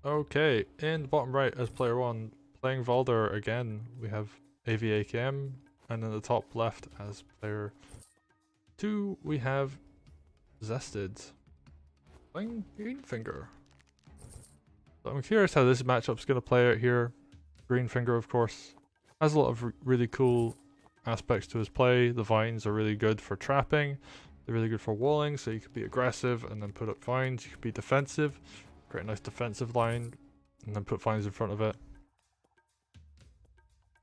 Okay, in the bottom right as player 1, playing Valder again, we have MVAKM, and in the top left as player 2, we have Zested, playing Greenfinger. So I'm curious how this matchup's going to play out here. Greenfinger, of course, has a lot of really cool aspects to his play. The vines are really good for trapping, they're really good for walling, so you could be aggressive and then put up vines. You could be defensive, create a nice defensive line, and then put vines in front of it.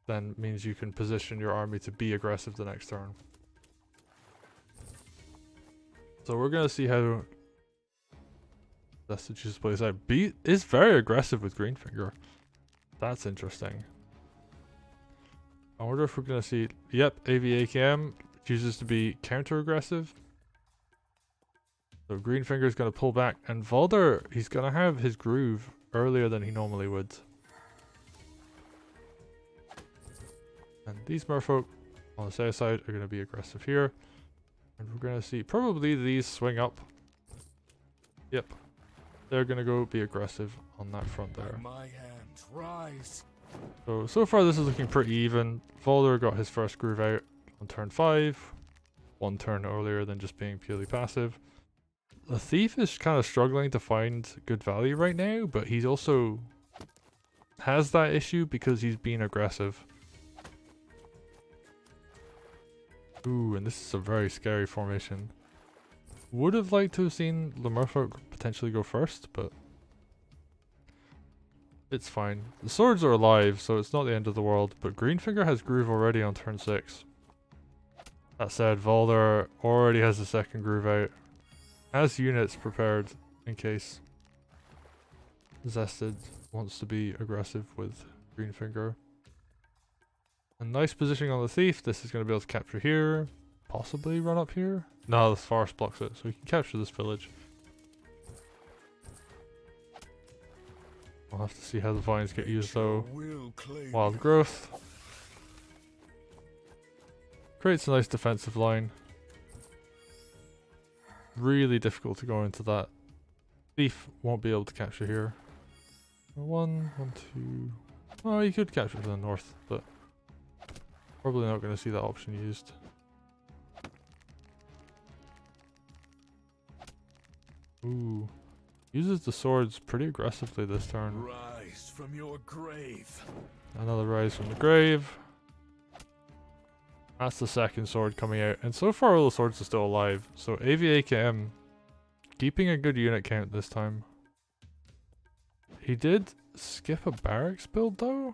Then means you can position your army to be aggressive the next turn. So we're gonna see how Zested just plays out. B is very aggressive with Greenfinger. That's interesting. I wonder if we're gonna see. Yep, AVAKM chooses to be counter aggressive. So Greenfinger is gonna pull back, and Valder, he's gonna have his groove earlier than he normally would. And these merfolk on the south side are gonna be aggressive here. And we're gonna see probably these swing up. Yep. They're gonna go be aggressive on that front there. My hands rise. So far this is looking pretty even. Valder got his first groove out on turn 5. 1 turn earlier than just being purely passive. The thief is kind of struggling to find good value right now, but he's also has that issue because he's being aggressive. Ooh, and this is a very scary formation. Would have liked to have seen the merfolk potentially go first, but it's fine. The swords are alive, so it's not the end of the world, but Greenfinger has groove already on turn 6. That said, Valder already has the second groove out. Has units prepared in case Zested wants to be aggressive with Greenfinger. A nice positioning on the thief. This is going to be able to capture here. Possibly run up here. No, the forest blocks it, so we can capture this village. We'll have to see how the vines get used though. Wild growth. Creates a nice defensive line. Really difficult to go into that. Thief won't be able to capture here. 1, 2. Oh, you could capture to the north, but probably not going to see that option used. Ooh. Uses the swords pretty aggressively this turn. Rise from your grave. Another rise from the grave. That's the second sword coming out. And so far all the swords are still alive. So AVAKM keeping a good unit count this time. He did skip a barracks build though?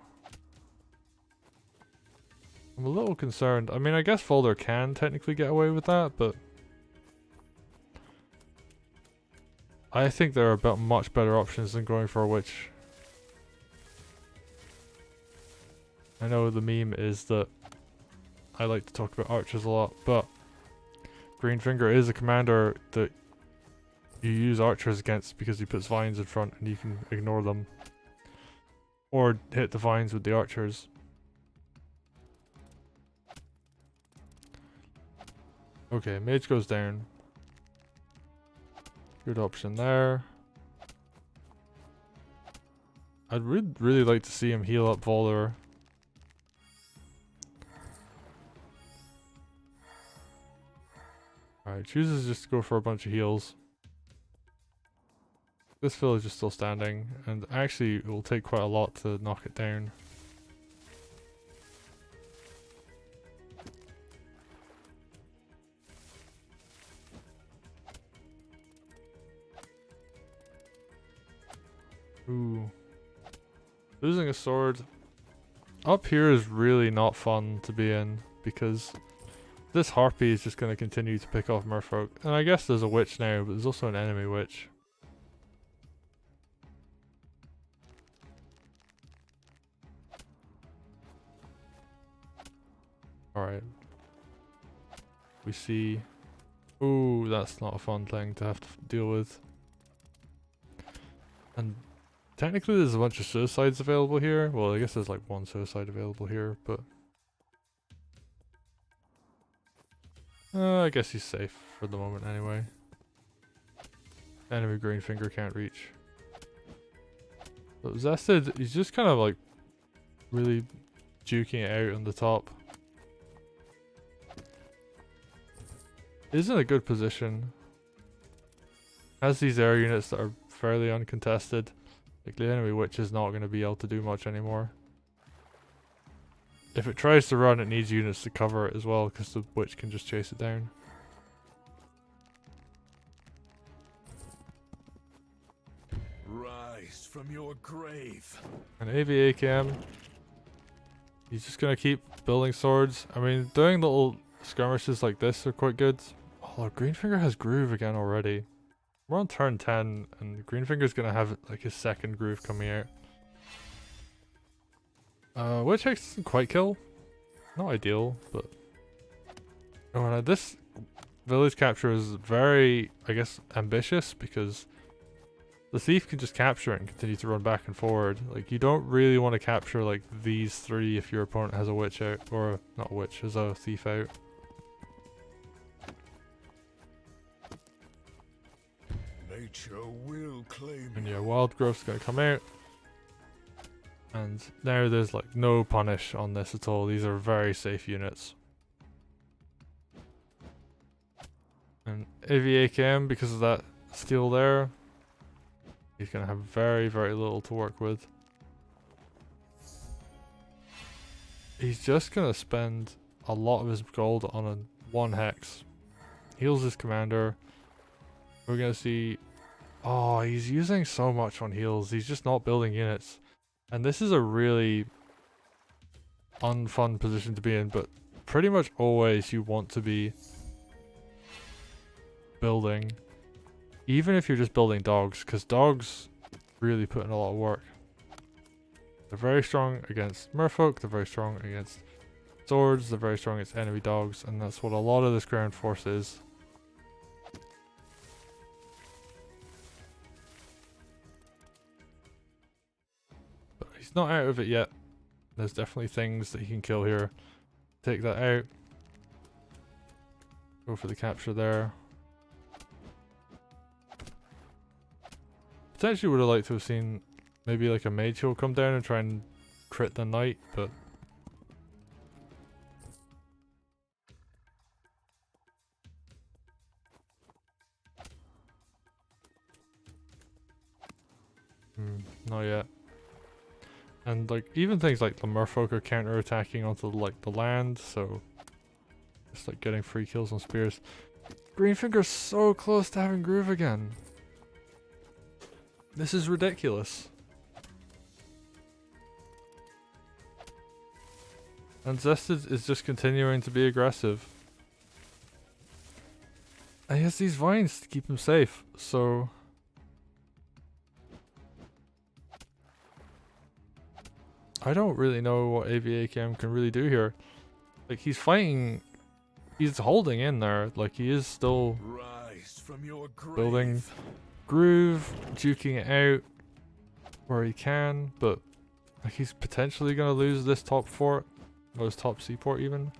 I'm a little concerned. I mean, I guess Valder can technically get away with that, but I think there are much better options than going for a witch. I know the meme is that I like to talk about archers a lot, but Greenfinger is a commander that you use archers against because he puts vines in front and you can ignore them. Or hit the vines with the archers. Okay, mage goes down. Good option there. I'd really like to see him heal up Valder. Alright, chooses just to go for a bunch of heals. This village is still standing, and actually it will take quite a lot to knock it down. Ooh. Losing a sword up here is really not fun to be in, because this harpy is just going to continue to pick off merfolk. And I guess there's a witch now, but there's also an enemy witch. Alright. We see... Ooh, that's not a fun thing to have to deal with. And technically there's a bunch of suicides available here. Well, I guess there's like one suicide available here, but... I guess he's safe for the moment anyway. Enemy Greenfinger can't reach. But Zested, he's just kind of like really duking it out on the top. He's in a good position. Has these air units that are fairly uncontested. Like the enemy witch is not going to be able to do much anymore. If it tries to run, it needs units to cover it as well, because the witch can just chase it down. Rise from your grave. And MVAKM, he's just going to keep building swords. I mean, doing little skirmishes like this are quite good. Oh, Greenfinger has groove again already. We're on turn 10, and Greenfinger's going to have like his second groove coming out. Witch Hex doesn't quite kill. Not ideal, but... Oh, now this village capture is very, I guess, ambitious, because the thief can just capture it and continue to run back and forward. Like, you don't really want to capture like these three if your opponent has a witch out, or not a witch, has a thief out. Nature will claim And yeah, Wildgrowth's gonna come out. And now there's like no punish on this at all. These are very safe units. And MVAKM, because of that steal there, he's gonna have very, very little to work with. He's just gonna spend a lot of his gold on a one hex. Heals his commander. We're gonna see... Oh, he's using so much on heals. He's just not building units. And this is a really unfun position to be in, but pretty much always you want to be building. Even if you're just building dogs, because dogs really put in a lot of work. They're very strong against merfolk, they're very strong against swords, they're very strong against enemy dogs, and that's what a lot of this ground force is. But he's not out of it yet. There's definitely things that he can kill here. Take that out. Go for the capture there. Potentially would have liked to have seen maybe like a mage heal come down and try and crit the knight, but not yet. And like even things like the merfolk are counter attacking onto like the land, so just like getting free kills on spears. Greenfinger's so close to having groove again. This is ridiculous. And Zested is just continuing to be aggressive. And he has these vines to keep him safe, so... I don't really know what MVAKM can really do here. Like, he's fighting... He's holding in there. Like, he is still rise from your grave. building groove, duking it out where he can, but like he's potentially going to lose this top fort, or his top seaport even.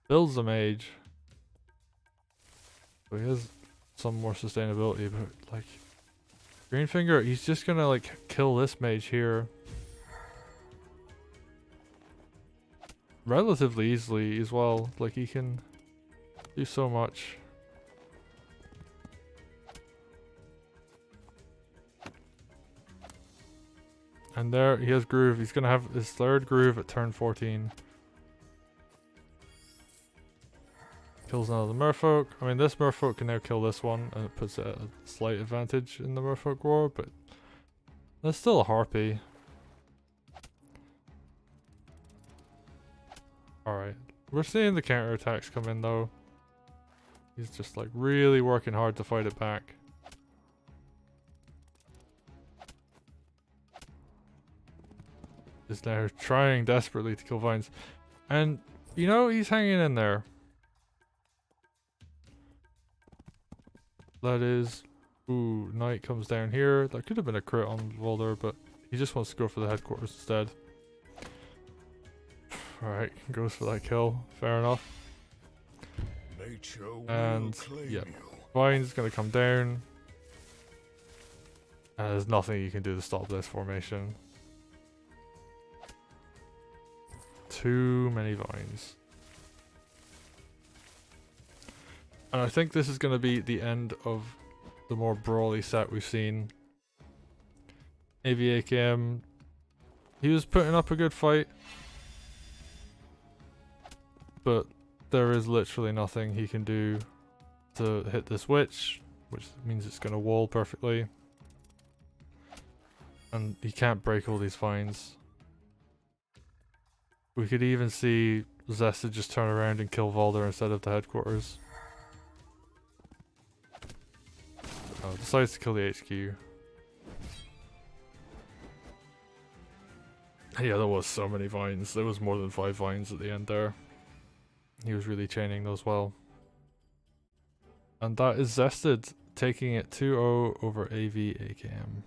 Builds a mage. So he has some more sustainability, but like Greenfinger, he's just going to like kill this mage here relatively easily as well. Like he can do so much. And there, he has groove. He's going to have his third groove at turn 14. Kills another merfolk. I mean, this merfolk can now kill this one, and it puts it at a slight advantage in the merfolk war, but there's still a harpy. Alright. We're seeing the counterattacks come in, though. He's just, like, really working hard to fight it back. Is now trying desperately to kill vines. And, you know, he's hanging in there. That is... Ooh, knight comes down here. That could have been a crit on Valder, but he just wants to go for the headquarters instead. Alright, goes for that kill. Fair enough. And, yeah. Vine's gonna come down. And there's nothing you can do to stop this formation. Too many vines. And I think this is going to be the end of the more brawly set we've seen. MVAKM, he was putting up a good fight, but there is literally nothing he can do to hit this witch, which means it's going to wall perfectly. And he can't break all these vines. We could even see Zested just turn around and kill Valder instead of the headquarters. Oh, decides to kill the HQ. Yeah, there was so many vines. There was more than 5 vines at the end there. He was really chaining those well. And that is Zested taking it 2-0 over MVAKM.